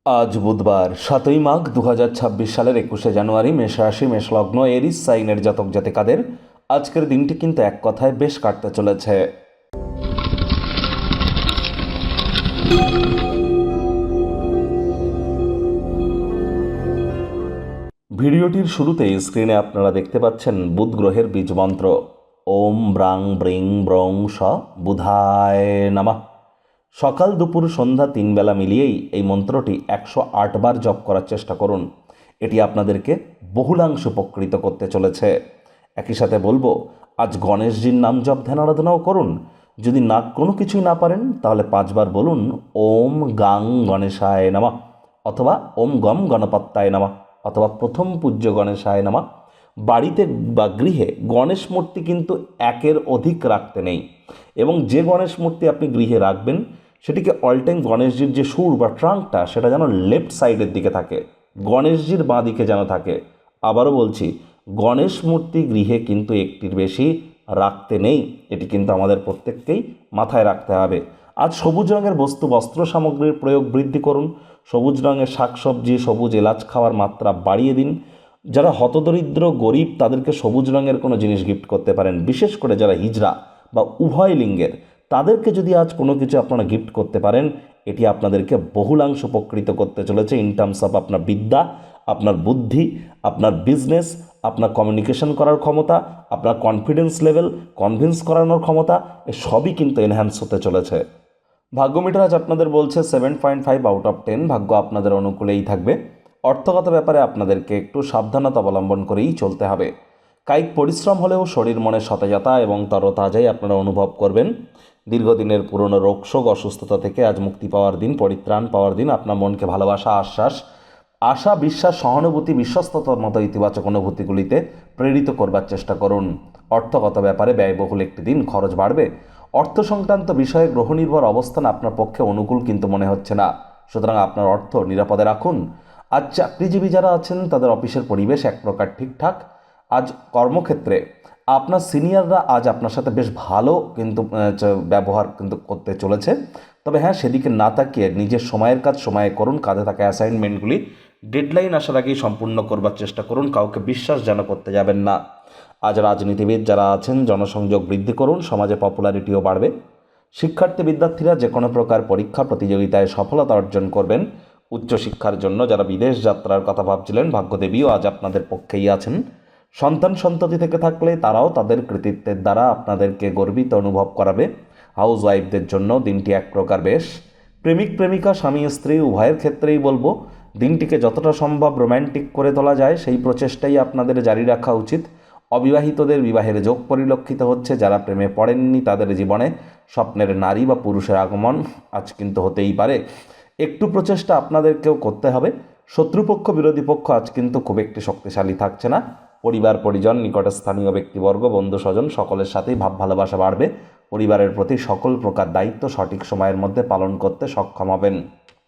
আজ বুধবার 7ই মাঘ 2026 সালের 21শে জানুয়ারি, মেষ রাশি, মেষ লগ্ন, এরিস সাইনের জাতক জাতিকাদের আজকের দিনটি কিন্তু এক কথায় বেশ কাটতে চলেছে। ভিডিওটির শুরুতেই স্ক্রিনে আপনারা দেখতে পাচ্ছেন বুধ গ্রহের বীজ মন্ত্র ওম ব্রাং ব্রিং ব্রং স বুধায় নমঃ। সকাল দুপুর সন্ধ্যা 3 বেলা মিলিয়েই এই মন্ত্রটি 108 বার জপ করার চেষ্টা করুন। এটি আপনাদেরকে বহুলাংশ উপকৃত করতে চলেছে। একই সাথে বলবো, আজ গণেশজির নাম জপ ধ্যান আরাধনাও করুন। যদি না কোনো কিছুই না পারেন তাহলে 5 বার বলুন ওম গাং গণেশায় নমঃ, অথবা ওম গম গণপত্যায় নমঃ, অথবা প্রথম পূজ্য গণেশায় নমঃ। বাড়িতে বা গৃহে গণেশ মূর্তি কিন্তু একের অধিক রাখতে নেই, এবং যে গণেশ মূর্তি আপনি গৃহে রাখবেন সেটিকে অল টাইম গণেশজির যে সুর বা ট্রাঙ্কটা সেটা যেন লেফট সাইডের দিকে থাকে, গণেশজির বাঁ দিকে যেন থাকে। আবারও বলছি, গণেশ মূর্তি গৃহে কিন্তু একটির বেশি রাখতে নেই। এটি কিন্তু আমাদের প্রত্যেককেই মাথায় রাখতে হবে। আজ সবুজ রঙের বস্তু বস্ত্র সামগ্রীর প্রয়োগ বৃদ্ধি করুন। সবুজ রঙের শাকসবজি, সবুজ এলাচ খাওয়ার মাত্রা বাড়িয়ে দিন। যারা হতদরিদ্র গরিব তাদেরকে সবুজ রঙের কোনো জিনিস গিফট করতে পারেন। বিশেষ করে যারা হিজড়া বা উভয় লিঙ্গের, তাদেরকে যদি আজ কোনো কিছু আপনারা গিফট করতে পারেন, এটি আপনাদেরকে বহুলাংশ উপকৃত করতে চলেছে ইন টার্মস অফ আপনার বিদ্যা, আপনার বুদ্ধি, আপনার বিজনেস, আপনার কমিউনিকেশন করার ক্ষমতা, আপনার কনফিডেন্স লেভেল, কনভিন্স করানোর ক্ষমতা, এ সবই কিন্তু এনহ্যান্স হতে চলেছে। ভাগ্য মিটার আজ আপনাদের বলছে 7.5 আউট অফ 10। ভাগ্য আপনাদের অনুকূলেই থাকবে। অর্থগত ব্যাপারে আপনাদেরকে একটু সাবধানতা অবলম্বন করেই চলতে হবে। কায়িক পরিশ্রম হলেও শরীর মনে সতেজতা এবং তরতাজাই আপনারা অনুভব করবেন। দীর্ঘদিনের পুরনো রোগশোক অসুস্থতা থেকে আজ মুক্তি পাওয়ার দিন, পরিত্রাণ পাওয়ার দিন। আপনার মনকে ভালোবাসা, আশ্বাস, আশা, বিশ্বাস, সহানুভূতি, বিশ্বস্ততার মতো ইতিবাচক অনুভূতিগুলিতে প্রেরিত করবার চেষ্টা করুন। অর্থগত ব্যাপারে ব্যয়বহুল একটি দিন, খরচ বাড়বে। অর্থ সংক্রান্ত বিষয়ে গ্রহনির্ভর অবস্থান আপনার পক্ষে অনুকূল কিন্তু মনে হচ্ছে না, সুতরাং আপনার অর্থ নিরাপদে রাখুন। আজ চাকরিজীবী যারা আছেন তাদের অফিসের পরিবেশ এক প্রকার ঠিকঠাক। আজ কর্মক্ষেত্রে আপনার সিনিয়ররা আজ আপনার সাথে বেশ ভালো কিন্তু ব্যবহার কিন্তু করতে চলেছে। তবে হ্যাঁ, সেদিকে না তাকিয়ে নিজের সময়ের কাজ সময়ে করুন। কাঁধে থাকা অ্যাসাইনমেন্টগুলি ডেডলাইন আসার আগেই সম্পূর্ণ করবার চেষ্টা করুন। কাউকে বিশ্বাস যেন করতে যাবেন না। আজ রাজনীতিবিদ যারা আছেন জনসংযোগ বৃদ্ধি করুন, সমাজে পপুলারিটিও বাড়বে। শিক্ষার্থী বিদ্যার্থীরা যে কোনো প্রকার পরীক্ষা প্রতিযোগিতায় সফলতা অর্জন করবেন। উচ্চশিক্ষার জন্য যারা বিদেশ যাত্রার কথা ভাবছিলেন, ভাগ্যদেবীও আজ আপনাদের পক্ষেই আছেন। সন্তান সন্ততি থেকে থাকলে তারাও তাদের কৃতিত্বের দ্বারা আপনাদেরকে গর্বিত অনুভব করাবে। হাউস ওয়াইফদের জন্য দিনটি এক প্রকার বেশ। প্রেমিক প্রেমিকা, স্বামী স্ত্রী উভয়ের ক্ষেত্রেই বলবো, দিনটিকে যতটা সম্ভব রোম্যান্টিক করে তোলা যায় সেই প্রচেষ্টাই আপনাদের জারি রাখা উচিত। অবিবাহিতদের বিবাহের যোগ পরিলক্ষিত হচ্ছে। যারা প্রেমে পড়েননি তাদের জীবনে স্বপ্নের নারী বা পুরুষের আগমন আজ কিন্তু হতেই পারে। একটু প্রচেষ্টা আপনাদেরকেও করতে হবে। শত্রুপক্ষ বিরোধী পক্ষ আজ কিন্তু খুব একটি শক্তিশালী থাকছে না। পরিবার পরিজন, নিকটস্থানীয় ব্যক্তিবর্গ, বন্ধু স্বজন সকলের সাথেই ভাব ভালোবাসা বাড়বে। পরিবারের প্রতি সকল প্রকার দায়িত্ব সঠিক সময়ের মধ্যে পালন করতে সক্ষম হবেন।